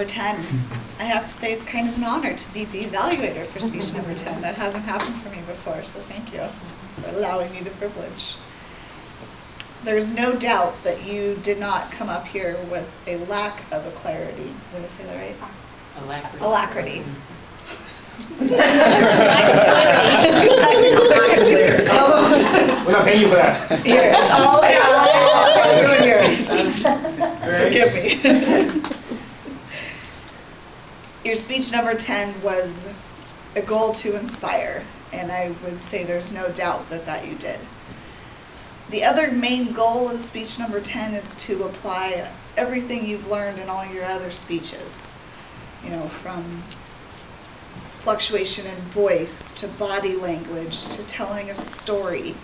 number 10. I have to say it's kind of an honor to be the evaluator for speech number 10. That hasn't happened for me before, so thank you for allowing me the privilege. There's no doubt that you did not come up here with a lack of a clarity. Did I say that right? Alacrity. Alacrity. We're not paying you for that. Here, all forgive me. Your speech number 10 was a goal to inspire, and I would say there's no doubt that you did. The other main goal of speech number 10 is to apply everything you've learned in all your other speeches. You know, from fluctuation in voice, to body language, to telling a story.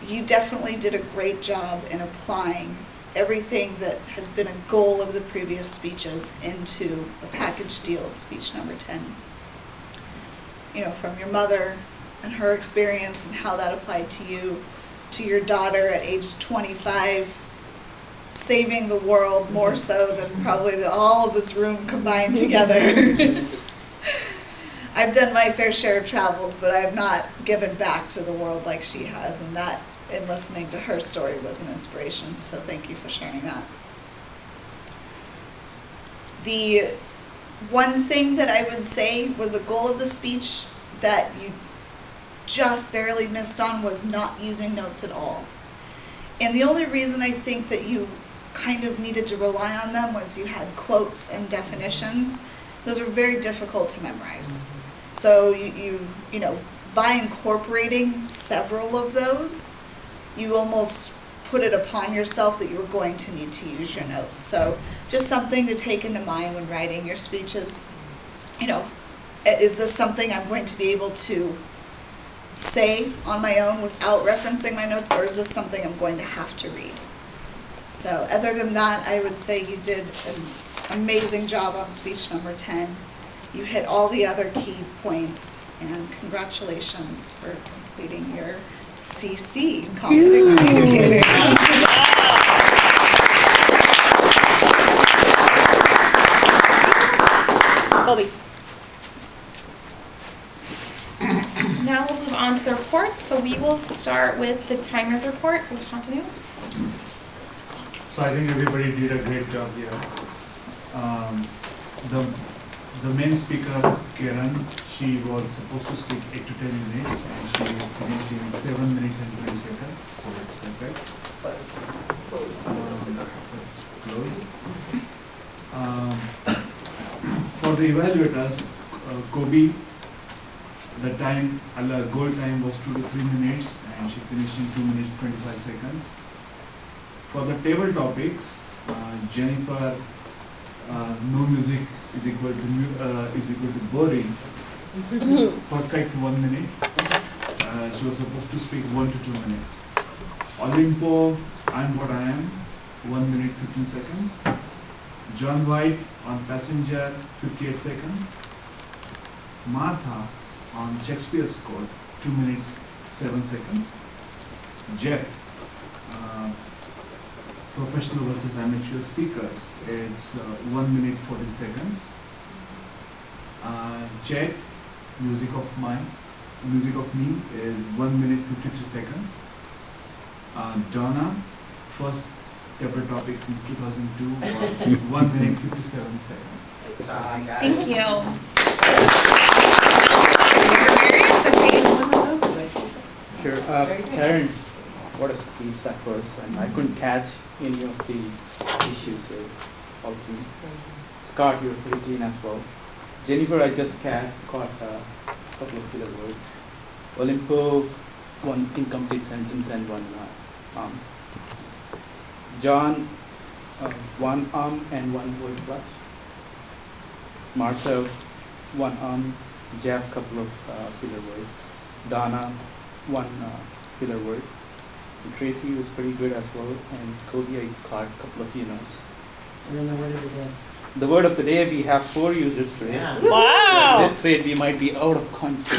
You definitely did a great job in applying everything that has been a goal of the previous speeches into a package deal of speech number 10. You know, from your mother and her experience and how that applied to you, to your daughter at age 25, saving the world more so than probably all of this room combined together. I've done my fair share of travels, but I have not given back to the world like she has, and that, in listening to her story, was an inspiration, so thank you for sharing that. The one thing that I would say was a goal of the speech that you just barely missed on was not using notes at all. And the only reason I think that you kind of needed to rely on them was you had quotes and definitions. Those are very difficult to memorize. So you know, by incorporating several of those, you almost put it upon yourself that you were going to need to use your notes. So just something to take into mind when writing your speeches. You know, is this something I'm going to be able to say on my own without referencing my notes, or is this something I'm going to have to read? So other than that, I would say you did an amazing job on speech number 10. You hit all the other key points, and congratulations for completing your CC, Confident Communicator. Colby. Now we'll move on to the reports. So we will start with the timers report for Shantanu. So I think everybody did a great job here. The main speaker, Kiran, she was supposed to speak 8 to 10 minutes, and she finished in 7 minutes and 20 seconds. So that's perfect. That's close. For the evaluators, Kobe, the time, goal time was 2 to 3 minutes, and she finished in 2 minutes 25 seconds. For the table topics, Jennifer, no music is equal to boring. Perfect 1 minute. She was supposed to speak 1 to 2 minutes. Olimpo, I'm what I am, 1 minute 15 seconds. John White on Passenger, 58 seconds. Martha on Shakespeare's Code, 2 minutes 7 seconds. Jeff, professional versus amateur speakers, it's 1 minute 14 seconds. Chet, Music of Me is 1 minute 53 seconds. Donna, first table topic since 2002 was 1 minute 57 seconds. Thank you. Sure. Karen, what a speech that was, and I couldn't catch any of the issues all clean. Scott, you were pretty clean as well. Jennifer, I just caught a couple of filler words. Olimpo, 1 incomplete sentence and 1 arms. John, 1 arm and 1 word clutch. Martha, 1 arm. Jeff, couple of filler words. Donna, 1 filler word. And Tracy was pretty good as well, and Cody, I caught a couple of yinos. And then the word of the day. The word of the day, we have 4 users today. Yeah. Wow. At this rate, we might be out of coins. Go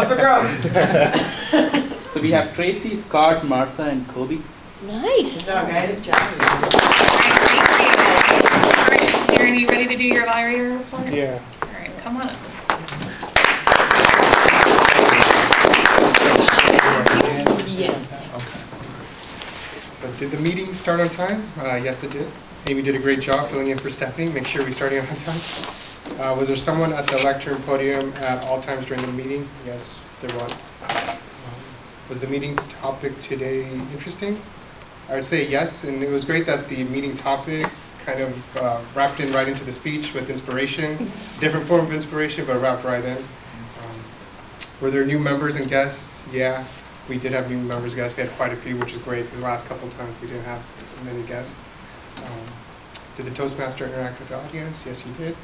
for growth. So we have Tracy, Scott, Martha, and Kobe. Nice. Good job, guys. Good job. Thank you. All right, Karen, you ready to do your evaluator report? Yeah. All right, come on up. So did the meeting start on time? Yes, it did. Amy did a great job filling in for Stephanie, make sure we started on time. Was there someone at the lectern podium at all times during the meeting? Yes, there was. Was the meeting topic today interesting? I would say yes, and it was great that the meeting topic kind of wrapped in right into the speech with inspiration, different form of inspiration, but wrapped right in. Were there new members and guests? Yeah, we did have new members and guests. We had quite a few, which is great, because the last couple of times we didn't have many guests. Did the Toastmaster interact with the audience? Yes, he did.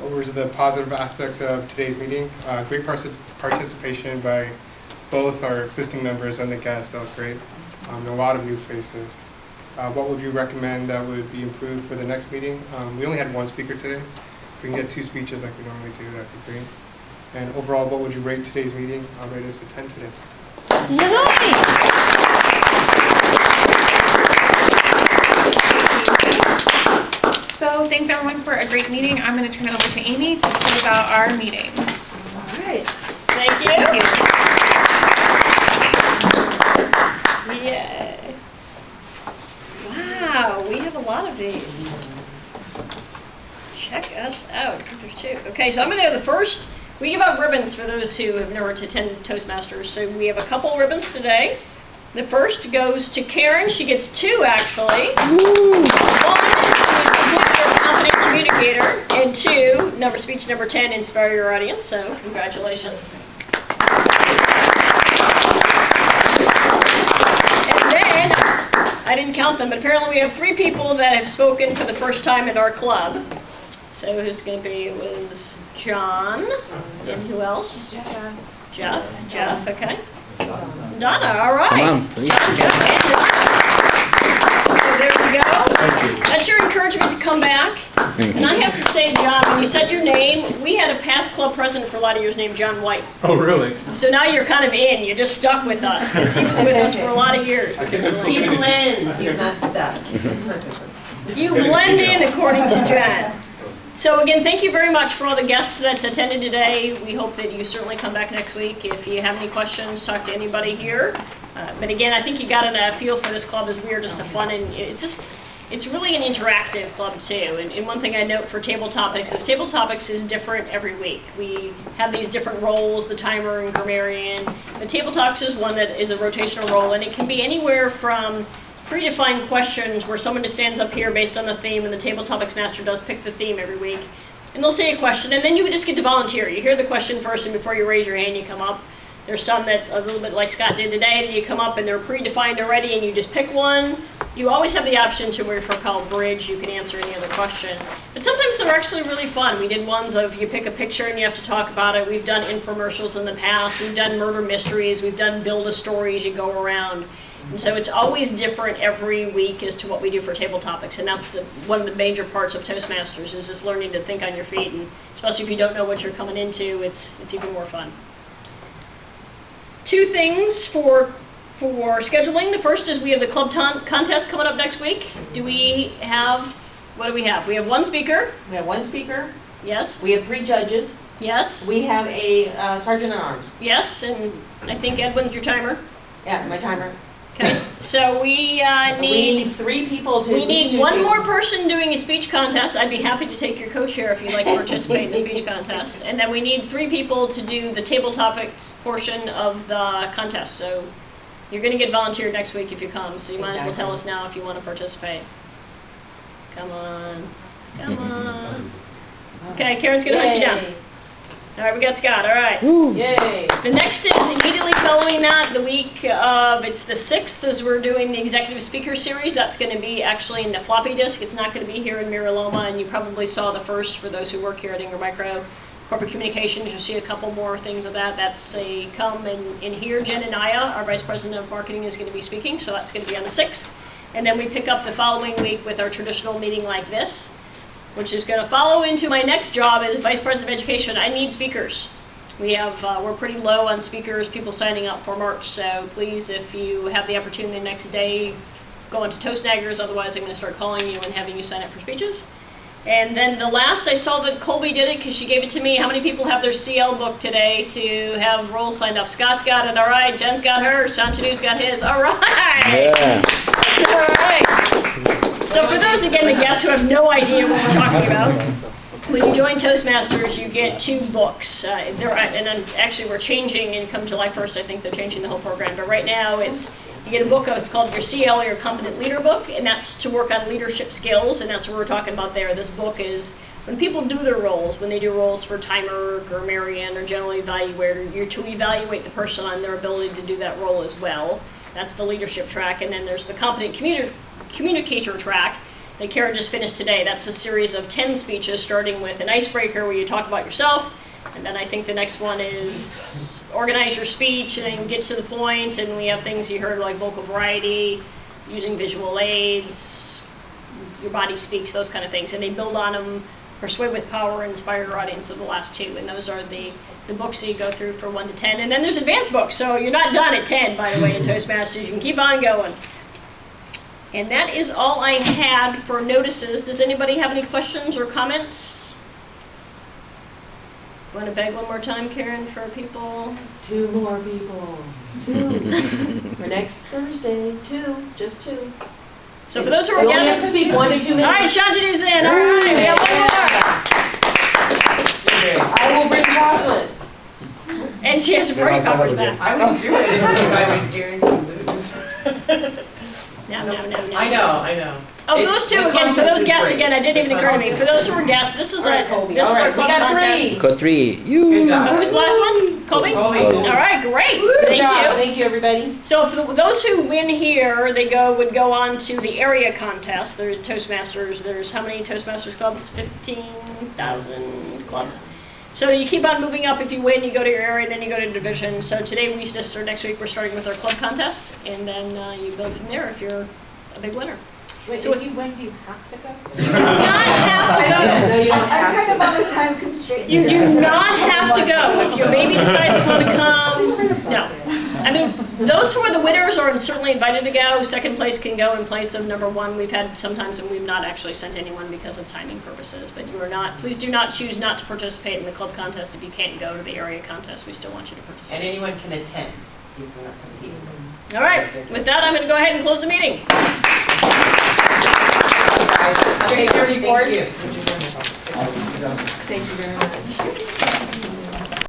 What were the positive aspects of today's meeting? Great participation by both our existing members and the guests. That was great. A lot of new faces. What would you recommend that would be improved for the next meeting? We only had one speaker today. If we can get 2 speeches like we normally do, that would be great. And overall, what would you rate today's meeting? I'll rate us a 10 today. So thanks everyone for a great meeting. I'm going to turn it over to Amy to close out our meeting. All right. Thank you. Thank you. Yay. Wow, we have a lot of these. Check us out. There's 2. Okay, so I'm going to go the first. We give out ribbons for those who have never attended Toastmasters. So we have a couple ribbons today. The first goes to Karen. She gets 2, actually. One is confident communicator, and 2, speech number 10, inspire your audience. So congratulations. And then, I didn't count them, but apparently we have 3 people that have spoken for the first time in our club. So who's going to be? It was John, and who else? Jeff, okay. Donna, all right. Come on, please. Jeff, and Donna. So there we go. That's your encouragement to come back. And I have to say, John, when you said your name, we had a past club president for a lot of years named John White. Oh, really? So now you're kind of in. You're just stuck with us because he was with us for a lot of years. He blends. He's not stuck. You blend in, according to Jen. So again, thank you very much for all the guests that attended today. We hope that you certainly come back next week. If you have any questions, talk to anybody here. But again, I think you got a feel for this club as we are just a fun, and it's really an interactive club too. And one thing I note for Table Topics is Table Topics is different every week. We have these different roles, the timer and grammarian. The Table Topics is one that is a rotational role, and it can be anywhere from predefined questions where someone just stands up here based on the theme, and the Table Topics Master does pick the theme every week. And they'll say a question, and then you just get to volunteer. You hear the question first, and before you raise your hand, you come up. There's some that, a little bit like Scott did today, and you come up and they're predefined already, and you just pick one. You always have the option to, what we call bridge, you can answer any other question. But sometimes they're actually really fun. We did ones of you pick a picture and you have to talk about it. We've done infomercials in the past. We've done murder mysteries. We've done build-a-stories. You go around. And so it's always different every week as to what we do for Table Topics, and that's one of the major parts of Toastmasters is just learning to think on your feet, and especially if you don't know what you're coming into, it's even more fun. 2 things for scheduling. The first is we have the club contest coming up next week. Do we have, what do we have? We have 1 speaker. We have 1 speaker. Yes. We have 3 judges. Yes. We have a sergeant at arms. Yes, and I think Edwin's your timer. Yeah, my timer. Okay, so we need 3 people to... We need 1 more person doing a speech contest. I'd be happy to take your co-chair if you'd like to participate in the speech contest. And then we need 3 people to do the Table Topics portion of the contest. So you're going to get volunteered next week if you come, so you might as well tell us now if you want to participate. Come on. Come on. Okay, Karen's going to hunt you down. All right, we got Scott. All right. Yay. The next is immediately following that, the week of, it's the 6th, as we're doing the Executive Speaker Series. That's going to be actually in the floppy disk. It's not going to be here in Miraloma, and you probably saw the first for those who work here at Ingram Micro. Corporate Communications, you'll see a couple more things of that. That's a come in here. Jen Anaya, our Vice President of Marketing, is going to be speaking, so that's going to be on the 6th. And then we pick up the following week with our traditional meeting like this, which is going to follow into my next job as Vice President of Education. I need speakers. We're pretty low on speakers, people signing up for March, so please, if you have the opportunity the next day, go on to Toastnaggers, otherwise I'm going to start calling you and having you sign up for speeches. And then the last, I saw that Colby did it because she gave it to me. How many people have their CL book today to have roles signed up? Scott's got it, all right. Jen's got hers. Shantanu's got his, all right. Yeah. All right. So for those, again, the guests who have no idea what we're talking about, when you join Toastmasters, you get 2 books. And then actually we're changing, and come July 1st, I think they're changing the whole program. But right now, you get a book, it's called your CL, your Competent Leader book, and that's to work on leadership skills, and that's what we're talking about there. This book is when people do their roles, when they do roles for Timer or Marion or General Evaluator, you're to evaluate the person on their ability to do that role as well. That's the leadership track, and then there's the Competent Communicator track that Karen just finished today. That's a series of 10 speeches, starting with an icebreaker where you talk about yourself, and then I think the next one is organize your speech and then get to the point, and we have things you heard like vocal variety, using visual aids, your body speaks, those kind of things, and they build on them. Persuade with Power, Inspire Your Audience are the last 2, and those are the books that you go through for 1 to 10. And then there's advanced books, so you're not done at 10, by the way, in Toastmasters. You can keep on going. And that is all I had for notices. Does anybody have any questions or comments? Want to beg one more time, Karen, for people? 2 more people. 2. For next Thursday, 2. Just 2. So for those who are You only have to guests... speak 1 to 2 minutes. All right, Shantanu's in. All right, we have one more. I will bring chocolate. And she has a party popper back. I would do it if I would guarantee lose. No. I know. Oh, those 2 again, for those guests again, it didn't even occur to me. For those who are guests, this is All right, Colby. this is All our right, we club got contest. 3. Got 3. Good job. Who was the last one? Colby? Colby. All right, great. Good Thank job. you. Thank you, everybody. So for those who win here, they would go on to the area contest. There's Toastmasters. There's how many Toastmasters clubs? 15,000 clubs. So you keep on moving up. If you win, you go to your area, then you go to division. So today we just started. Next week we're starting with our club contest, and then you build from there if you're a big winner. Wait, so if you win, do you have to go? You do not have to go. No, you don't have I'm kind to. of on a time constraint. You do not have to go. If your baby decides to want to come, no. I mean, those who are the winners are certainly invited to go. Second place can go in place of number 1. We've had sometimes, and we've not actually sent anyone because of timing purposes. But you are not. Please do not choose not to participate in the club contest if you can't go to the area contest. We still want you to participate. And anyone can attend if you're not competing. All right. With that, I'm going to go ahead and close the meeting. Okay, your report. Thank you. Thank you very much.